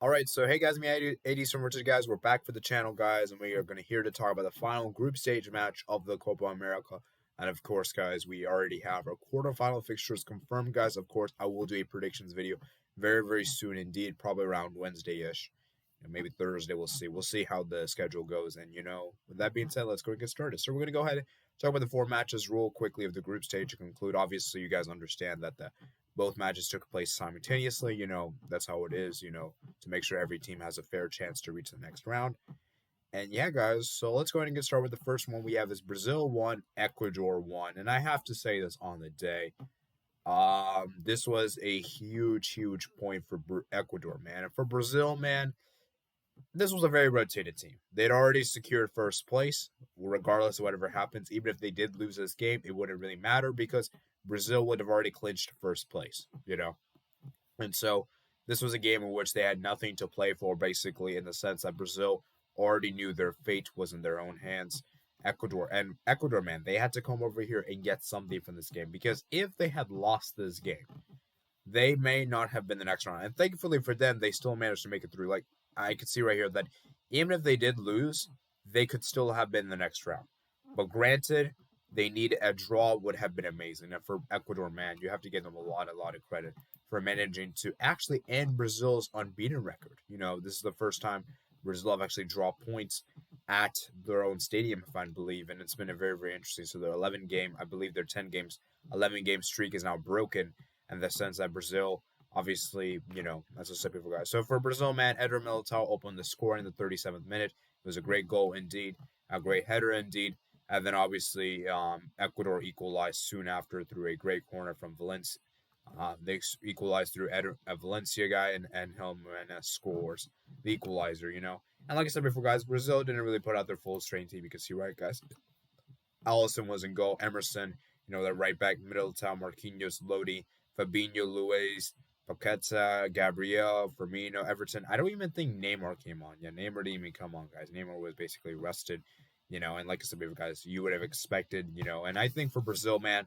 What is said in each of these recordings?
All right, so hey guys, me 80 from Richard guys. We're back for the channel, guys, and we are going to here to talk about the final group stage match of the Copa America. And of course, guys, we already have our quarterfinal fixtures confirmed, guys. Of course, I will do a predictions video very soon indeed, probably around Wednesday-ish. Maybe Thursday, we'll see. We'll see how the schedule goes. And, with that being said, let's go and get started. So we're going to go ahead and talk about the four matches real quickly of the group stage to conclude. Obviously, you guys understand that both matches took place simultaneously. That's how it is, to make sure every team has a fair chance to reach the next round. And yeah, guys, so let's go ahead and get started with the first one we have is Brazil 1, Ecuador 1. And I have to say this on the day. This was a huge point for Ecuador, man. And for Brazil, man, this was a very rotated team. They'd already secured first place, regardless of whatever happens. Even if they did lose this game, it wouldn't really matter because Brazil would have already clinched first place, And so this was a game in which they had nothing to play for, basically, in the sense that Brazil already knew their fate was in their own hands. Ecuador, man, they had to come over here and get something from this game because if they had lost this game, they may not have been the next round. And thankfully for them, they still managed to make it through. Like, I could see right here that even if they did lose, they could still have been the next round. But granted, they need a draw would have been amazing. And for Ecuador, man, you have to give them a lot of credit for managing to actually end Brazil's unbeaten record. This is the first time Brazil have actually draw points at their own stadium, if I believe. And it's been a very interesting. So their 11-game, I believe their 11-game streak is now broken in the sense that Brazil, obviously, as I said before, guys. So for Brazil, man, Eder Militao opened the score in the 37th minute. It was a great goal indeed, a great header indeed. And then obviously Ecuador equalized soon after through a great corner from Valencia. They equalized through a Valencia guy, and Helmena scores the equalizer, And like I said before, guys, Brazil didn't really put out their full strength team. You can see, right, guys? Allison was in goal. Emerson, that right back, Militao, Marquinhos, Lodi, Fabinho, Luiz, Paqueta, Gabriel, Firmino, Everton. I don't even think Neymar came on. Yeah, Neymar didn't even come on, guys. Neymar was basically rested, and like I said before, guys, you would have expected, and I think for Brazil, man,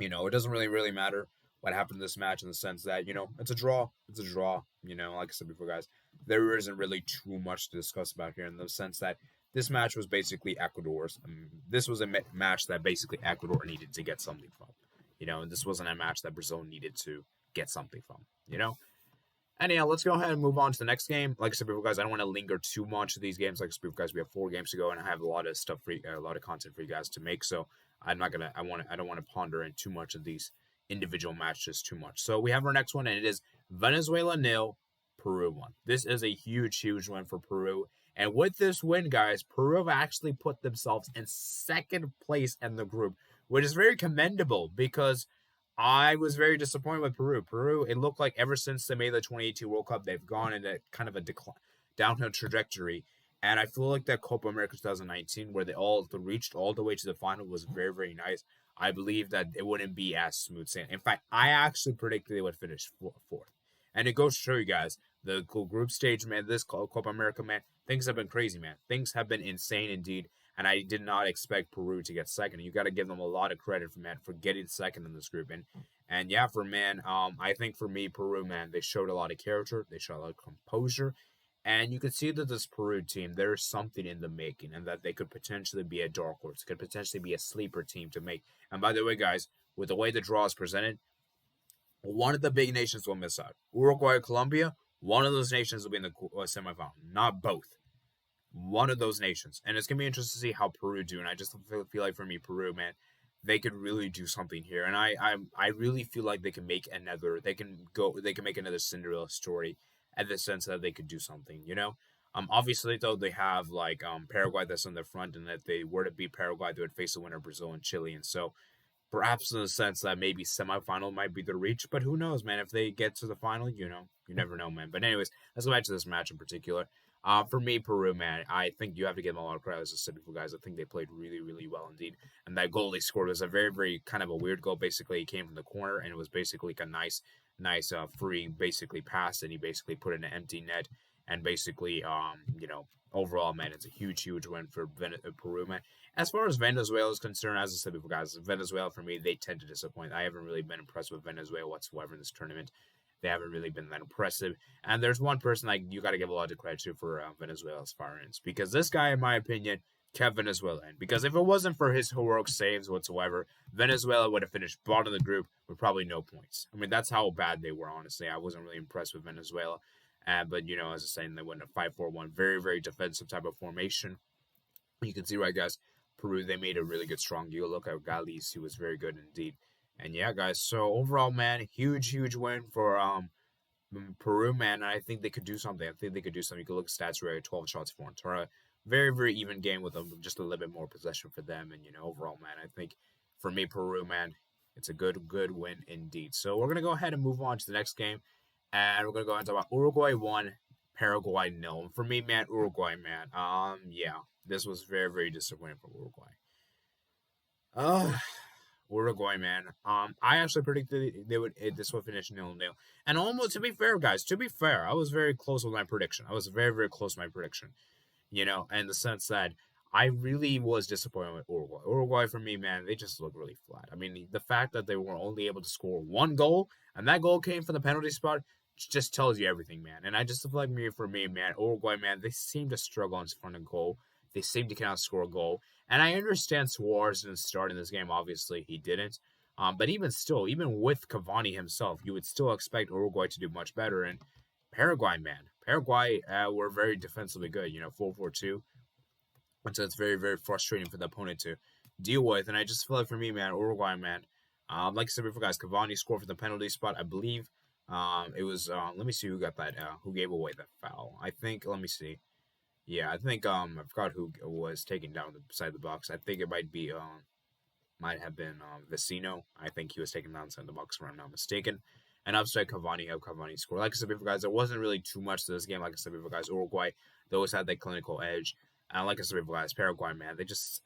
it doesn't really matter what happened in this match in the sense that, it's a draw. It's a draw, like I said before, guys. There isn't really too much to discuss about here in the sense that this match was basically Ecuador's. This was a match that basically Ecuador needed to get something from. And this wasn't a match that Brazil needed to get something from, Anyhow, let's go ahead and move on to the next game. Like I said before, guys, I don't want to linger too much to these games. Like I said before, guys, we have 4 games to go, and I have a lot of stuff for a lot of content for you guys to make. So I don't want to ponder in too much of these individual matches too much. So we have our next one, and it is Venezuela 0, Peru 1. This is a huge win for Peru. And with this win, guys, Peru have actually put themselves in second place in the group, which is very commendable because I was very disappointed with Peru. Peru, it looked like ever since they made the 2018 World Cup, they've gone in a kind of a downhill trajectory. And I feel like that Copa America 2019, where they all reached all the way to the final, was very nice. I believe that it wouldn't be as smooth sailing. In fact, I actually predicted they would finish fourth. And it goes to show you guys, the group stage, man, this Copa America, man, things have been crazy, man. Things have been insane indeed. And I did not expect Peru to get second. You got to give them a lot of credit for getting second in this group. And yeah, I think for me, Peru, man, they showed a lot of character. They showed a lot of composure. And you can see that this Peru team, there's something in the making, and that they could potentially be a dark horse, could potentially be a sleeper team to make. And by the way, guys, with the way the draw is presented, one of the big nations will miss out. Uruguay or Colombia, one of those nations will be in the semifinal, not both. One of those nations. And it's going to be interesting to see how Peru do. And I just feel like for me, Peru, man, they could really do something here. And I really feel like they can make another Cinderella story in the sense that they could do something, Obviously, though, they have like Paraguay that's on the front, and if they were to beat Paraguay, they would face the winner of Brazil and Chile. And so perhaps in the sense that maybe semifinal might be the reach, but who knows, man? If they get to the final, you never know, man. But anyways, let's go back to this match in particular. For me, Peru, man, I think you have to give them a lot of credit, as I said before, guys. I think they played really well indeed. And that goal they scored was a very kind of a weird goal. Basically, it came from the corner, and it was basically like a nice free, basically pass, and he basically put in an empty net. And basically, overall, man, it's a huge win for Peru, man. As far as Venezuela is concerned, as I said before, guys, Venezuela, for me, they tend to disappoint. I haven't really been impressed with Venezuela whatsoever in this tournament. they haven't really been that impressive. And there's one person like you got to give a lot of credit to for Venezuela's far ends, because this guy, in my opinion, kept Venezuela in. Because if it wasn't for his heroic saves whatsoever, Venezuela would have finished bottom of the group with probably no points. I mean, that's how bad they were, honestly. I wasn't really impressed with Venezuela. But, as I was saying, they went a 5-4-1, very, very defensive type of formation. You can see, right, guys, Peru, they made a really good, strong deal. Look at Galis, he was very good indeed. And yeah, guys, so overall, man, huge, huge win for Peru, man. And I think they could do something. I think they could do something. You could look at stats right, 12 shots for Antara. Very, very even game with them, just a little bit more possession for them. And, overall, man, I think for me, Peru, man, it's a good, good win indeed. So we're going to go ahead and move on to the next game. And we're going to go ahead and talk about Uruguay 1, Paraguay 0. For me, man, Uruguay, man, yeah, this was very, very disappointing for Uruguay. Uruguay, man. I actually predicted this would finish 0-0. And almost, to be fair, guys, I was very close with my prediction. I was very, very close to my prediction. In the sense that I really was disappointed with Uruguay. Uruguay, for me, man, they just look really flat. I mean, the fact that they were only able to score one goal, and that goal came from the penalty spot, just tells you everything, man. And I just feel like for me, man, Uruguay, man, they seem to struggle in front of goal. They seem to cannot score a goal. And I understand Suarez didn't start in this game. Obviously, he didn't. But even still, even with Cavani himself, you would still expect Uruguay to do much better. And Paraguay, man. Paraguay were very defensively good, 4-4-2. And so it's very, very frustrating for the opponent to deal with. And I just feel like for me, man, Uruguay, man, like I said before, guys, Cavani scored for the penalty spot. I believe it was, let me see who got that, who gave away that foul. I think, let me see. Yeah, I think, I forgot who was taken down beside the box. I think it might have been Vecino. I think he was taken down inside the box, if I'm not mistaken. And upside Cavani, how Cavani scored. Like I said before, guys, there wasn't really too much to this game. Like I said before, guys, Uruguay, they always had that clinical edge. And like I said before, guys, Paraguay, man, they just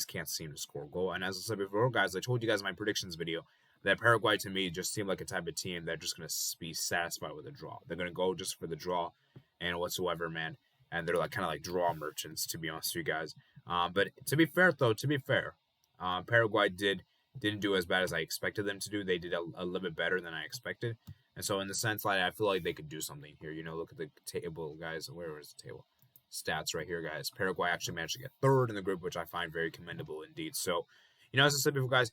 can't seem to score a goal. And as I said before, guys, I told you guys in my predictions video that Paraguay, to me, just seemed like a type of team that's just going to be satisfied with a draw. They're going to go just for the draw and whatsoever, man. And they're kind of draw merchants, to be honest with you guys. But to be fair, though, Paraguay didn't do as bad as I expected them to do. They did a little bit better than I expected. And so in the sense, I feel like they could do something here. Look at the table, guys. Where is the table? Stats right here, guys. Paraguay actually managed to get third in the group, which I find very commendable indeed. So, as I said before, guys,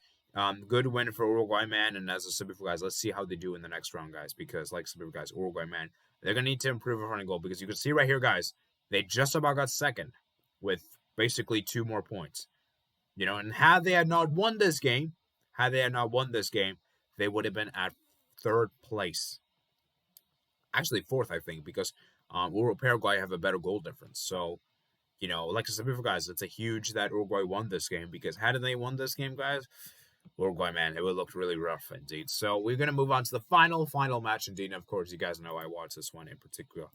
good win for Uruguay, man. And as I said before, guys, let's see how they do in the next round, guys. Because, like I said before, guys, Uruguay, man, they're going to need to improve in front of goal. Because you can see right here, guys, they just about got second with basically 2 more points. And had they not won this game, they would have been at 3rd place. Actually, 4th, I think, because Paraguay have a better goal difference. So, like I said before, guys, it's a huge that Uruguay won this game, because had they won this game, guys, Uruguay, man, it would look really rough indeed. So we're going to move on to the final match indeed. And of course, you guys know I watched this one in particular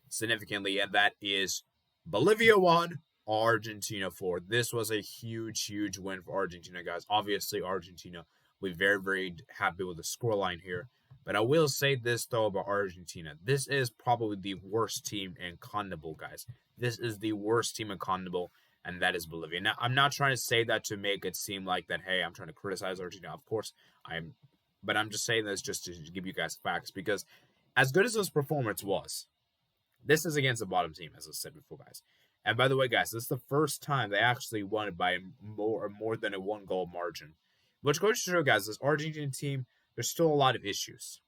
significantly, and that is Bolivia 1, Argentina 4. This was a huge, huge win for Argentina, guys. Obviously, Argentina, we're very, very happy with the scoreline here. But I will say this, though, about Argentina. This is probably the worst team in CONMEBOL, guys. This is the worst team in CONMEBOL, and that is Bolivia. Now, I'm not trying to say that to make it seem like that, hey, I'm trying to criticize Argentina. Of course, but I'm just saying this just to give you guys facts, because as good as this performance was, this is against the bottom team, as I said before, guys. And by the way, guys, this is the first time they actually won it by more than a 1-goal margin. Which goes to show, guys, this Argentine team, there's still a lot of issues.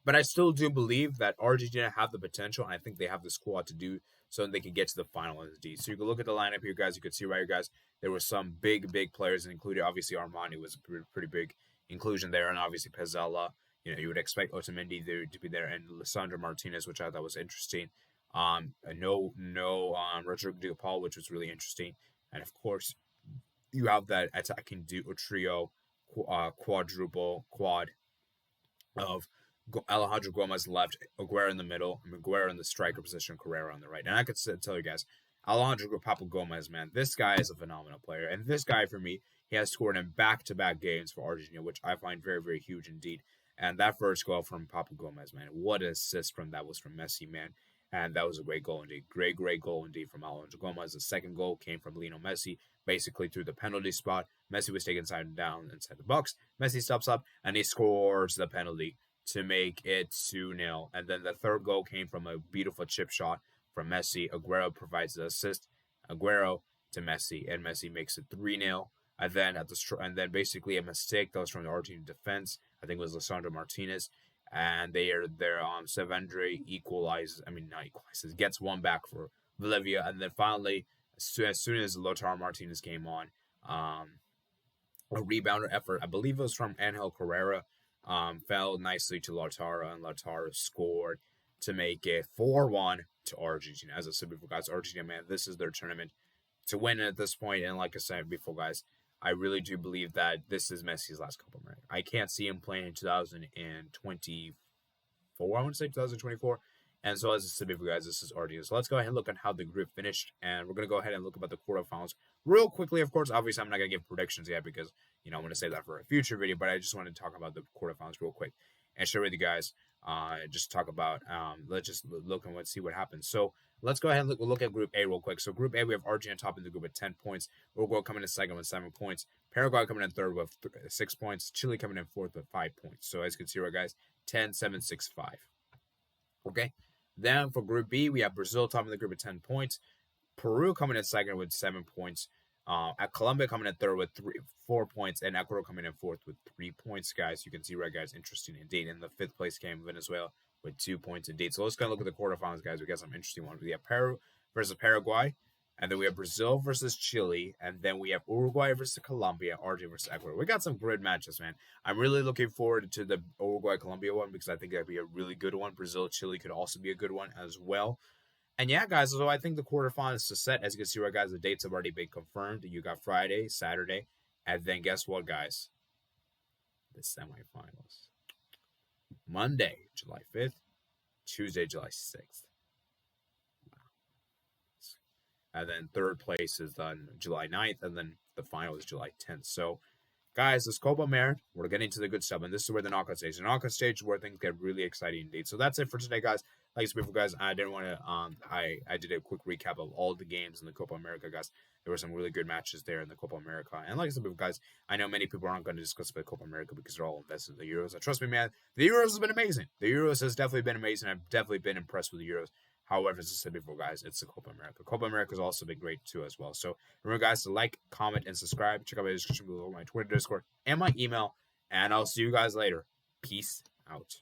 But I still do believe that Argentina have the potential, and I think they have the squad to do so they can get to the final indeed. So you can look at the lineup here, guys. You can see right here, guys, there were some big, big players included. Obviously, Armani was a pretty big inclusion there, and obviously Pezzella. You would expect Otamendi to be there, and Lisandro Martinez, which I thought was interesting. No, Rodrigo de Paul, which was really interesting. And of course, you have that attacking trio, quad of Alejandro Gomez left, Aguero in the middle, Aguero in the striker position, Carrera on the right. And I could tell you guys, Alejandro Papu Gomez, man, this guy is a phenomenal player. And this guy, for me, he has scored in back-to-back games for Argentina, which I find very, very huge indeed. And that first goal from Papu Gomez, man, what an assist from that was from Messi, man. And that was a great goal indeed. Great, great goal indeed from Alejandro Gomez. The second goal came from Lionel Messi, basically through the penalty spot. Messi was taken down inside the box. Messi steps up, and he scores the penalty. to make it 2-0. And then the third goal came from a beautiful chip shot from Messi. Aguero provides the assist. Aguero to Messi, and Messi makes it 3-0. And then basically a mistake that was from the Argentine defense. I think it was Lisandro Martinez. And Sevendre equalizes. I mean, not equalizes. Gets one back for Bolivia. And then finally, as soon as Lautaro Martinez came on, a rebounder effort, I believe it was from Angel Carrera, fell nicely to Lautaro, and Lautaro scored to make it 4-1 to Argentina. As I said before, guys, Argentina, man, this is their tournament to win at this point. And like I said before, guys, I really do believe that this is Messi's last Copa America. I can't see him playing in 2024. I want to say 2024. And so, as I said before, guys, this is Argentina. So let's go ahead and look at how the group finished, and we're gonna go ahead and look about the quarterfinals real quickly. Of course, obviously, I'm not gonna give predictions yet because I'm gonna save that for a future video. But I just want to talk about the quarterfinals real quick and share with you guys. Just talk about. Let's just look and let's see what happens. So let's go ahead and look at Group A real quick. So Group A, we have Argentina top in the group with 10 points. Uruguay coming in second with 7 points. Paraguay coming in third with 6 points. Chile coming in fourth with 5 points. So as you can see, right, guys, 10, 7, 6, 5. Okay. Then for Group B, we have Brazil top in the group with 10 points. Peru coming in second with 7 points. Colombia coming in third with 4 points, and Ecuador coming in fourth with 3 points, guys. You can see, right, guys, interesting indeed. In the fifth place came Venezuela with 2 points indeed. So let's go look at the quarterfinals, guys. We got some interesting ones. We have Peru versus Paraguay, and then we have Brazil versus Chile, and then we have Uruguay versus Colombia, Argentina versus Ecuador. We got some great matches, man. I'm really looking forward to the Uruguay-Colombia one because I think that'd be a really good one. Brazil-Chile could also be a good one as well. And yeah, guys, so I think the quarterfinals is set. As you can see, right, guys, the dates have already been confirmed. You got Friday, Saturday, and then guess what, guys? The semifinals. Monday, July 5th, Tuesday, July 6th. And then third place is on July 9th, and then the final is July 10th. So, guys, this Copa America, we're getting to the good stuff, and this is where the knockout stage. The knockout stage is where things get really exciting indeed. So that's it for today, guys. Like I said before, guys, I didn't want to. I did a quick recap of all the games in the Copa America, guys. There were some really good matches there in the Copa America, and like I said before, guys, I know many people aren't going to discuss the Copa America because they're all invested in the Euros. And trust me, man, the Euros has been amazing. The Euros has definitely been amazing. I've definitely been impressed with the Euros. However, as I said before, guys, it's the Copa America. Copa America has also been great too as well. So remember, guys, to like, comment, and subscribe. Check out my description below, my Twitter, Discord, and my email. And I'll see you guys later. Peace out.